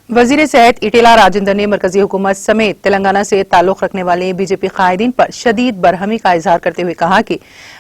वजीर सेहत इटेला राजेंद्र ने मरकजी हुकूमत समेत तेलंगाना से ताल्लुक रखने वाले बीजेपी कायदीन पर शदीद बरहमी का इजहार करते हुए कहा कि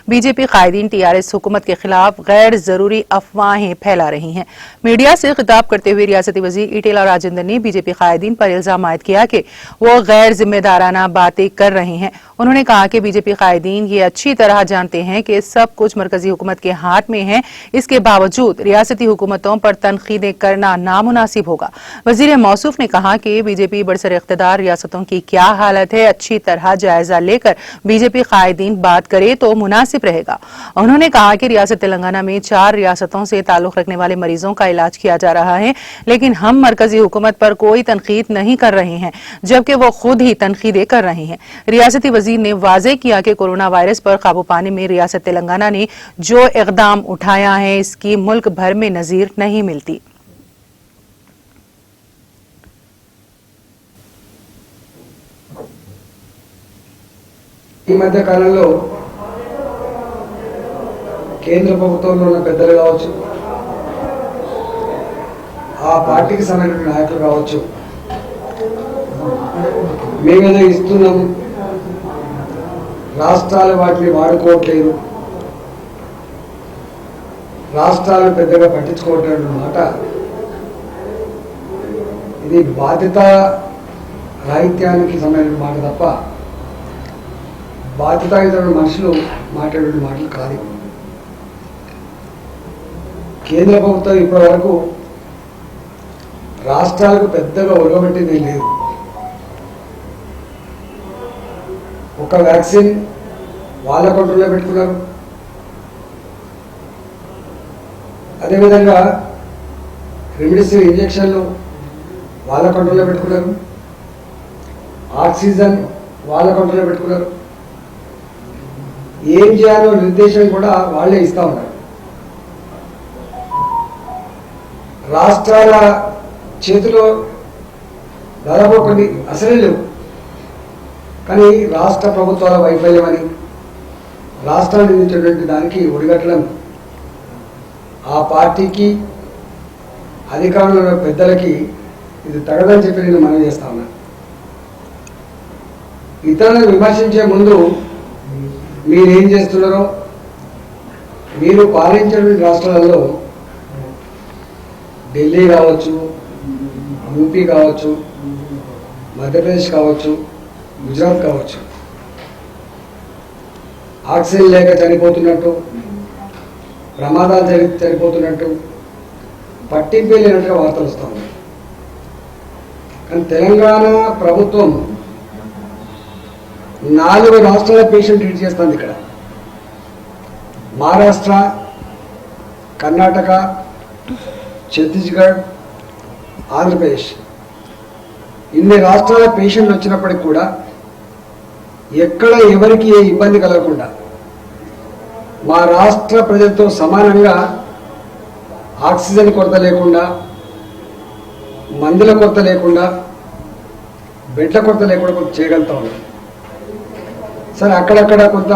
बीजेपी कायदीन टीआरएस हुकूमत के खिलाफ गैर जरूरी अफवाहें फैला रही हैं। मीडिया से खिताब करते हुए रियासती वजीर इटेला राजेंद्र ने बीजेपी कायदीन पर इल्जाम आयद किया कि वो गैर जिम्मेदाराना बातें कर रहे हैं। उन्होंने कहा कि बीजेपी कायदीन ये अच्छी तरह जानते हैं कि सब कुछ मरकजी हुकूमत के हाथ में है, इसके बावजूद रियासती हुकूमतों पर तनकीदें करना नामुनासिब होगा। वजीर मौसूफ ने कहा कि बीजेपी बरसर इख्तिदार रियासतों की क्या हालत है, अच्छी तरह जायजा लेकर बीजेपी कायदीन बात करे तो मुनासिब रहेगा। उन्होंने कहा कि रियासत तेलंगाना में 4 रियासतों से ताल्लुक रखने वाले मरीजों का इलाज किया जा रहा है, लेकिन हम मरकजी हुकूमत पर कोई तनकीद नहीं कर रहे हैं, जबकि वो खुद ही तनकीदें कर रहे हैं। रियासती वजीर ने वाज़ेह किया कि कोरोना वायरस पर काबू पाने में रियासत तेलंगाना ने जो इक़दाम उठाया है, इसकी मुल्क भर में नज़ीर नहीं मिलती। ఈ మధ్య కాలంలో కేంద్ర ప్రభుత్వంలో ఉన్న పెద్దలు కావచ్చు, ఆ పార్టీకి సంబంధించిన నాయకులు కావచ్చు, మేమేదో ఇస్తున్నాం, రాష్ట్రాలు వాటిని వాడుకోవట్లేదు, రాష్ట్రాలు పెద్దగా పట్టించుకోవట్లేదు మాట, ఇది బాధ్యత రాహిత్యానికి సంబంధించిన మాట తప్ప బాధ్యతాయుతమైన మనుషులు మాట్లాడే మాటలు కాదు. కేంద్ర ప్రభుత్వం ఇప్పటి వరకు రాష్ట్రాలకు పెద్దగా ఒరగబెట్టింది లేదు. ఒక వ్యాక్సిన్ వాళ్ళ కంట్రోల్లో పెట్టుకున్నారు, అదేవిధంగా రెమ్డెసివిర్ ఇంజక్షన్లు వాళ్ళ కంట్రోల్లో పెట్టుకున్నారు, ఆక్సిజన్ వాళ్ళ కంట్రోల్లో పెట్టుకున్నారు, ఏం చేయాలో నిర్దేశం కూడా వాళ్ళే ఇస్తా ఉన్నారు. రాష్ట్రాల చేతిలో దాదాపు కొన్ని అసలే లేవు. కానీ రాష్ట్ర ప్రభుత్వాల వైఫల్యం అని రాష్ట్రాలు నిందించేటువంటి దానికి ఒడిగట్టడం ఆ పార్టీకి అధికారంలో పెద్దలకి ఇది తగదని చెప్పి నేను మనవి చేస్తా ఉన్నా. ఇతరులను విమర్శించే ముందు మీరేం చేస్తున్నారో, మీరు పాలించేటువంటి రాష్ట్రాలలో ఢిల్లీ కావచ్చు, యూపీ కావచ్చు, మధ్యప్రదేశ్ కావచ్చు, గుజరాత్ కావచ్చు, ఆక్సిజన్ లేక చనిపోతున్నట్టు, ప్రమాదాలు చనిపోతున్నట్టు పట్టింపే లేనట్టుగా వార్తలు వస్తూ ఉన్నాయి. కానీ తెలంగాణ ప్రభుత్వం 4 రాష్ట్రాల పేషెంట్ ట్రీట్ చేస్తుంది. ఇక్కడ మహారాష్ట్ర, కర్ణాటక, ఛత్తీస్గఢ్, ఆంధ్రప్రదేశ్ ఇన్ని రాష్ట్రాల పేషెంట్లు వచ్చినప్పటికి కూడా ఎక్కడ ఎవరికి ఏ ఇబ్బంది కలగకుండా మా రాష్ట్ర ప్రజలతో సమానంగా ఆక్సిజన్ కొరత లేకుండా, మందుల కొరత లేకుండా, బెడ్ల కొరత లేకుండా కొంత చేయగలుగుతా ఉన్నాం. సరే, అక్కడక్కడ కొంత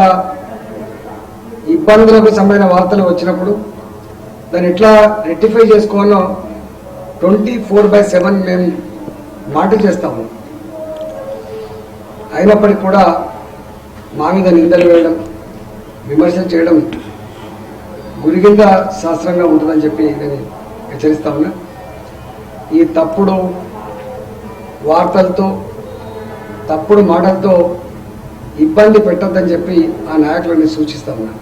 ఇబ్బందులకు సంబంధించిన వార్తలు వచ్చినప్పుడు దాన్ని ఎట్లా రెక్టిఫై చేసుకోవాలో 24/7 మేము మాటలు చేస్తాము. అయినప్పటికీ కూడా మా మీద నిందలు వేయడం, విమర్శలు చేయడం గురి కింద శాస్త్రంగా ఉంటుందని చెప్పి నేను హెచ్చరిస్తా ఉన్నా. ఈ తప్పుడు వార్తలతో, తప్పుడు మాటలతో ఇబ్బంది పెట్టొద్దని చెప్పి ఆ నాయకులని సూచిస్తా ఉన్నా.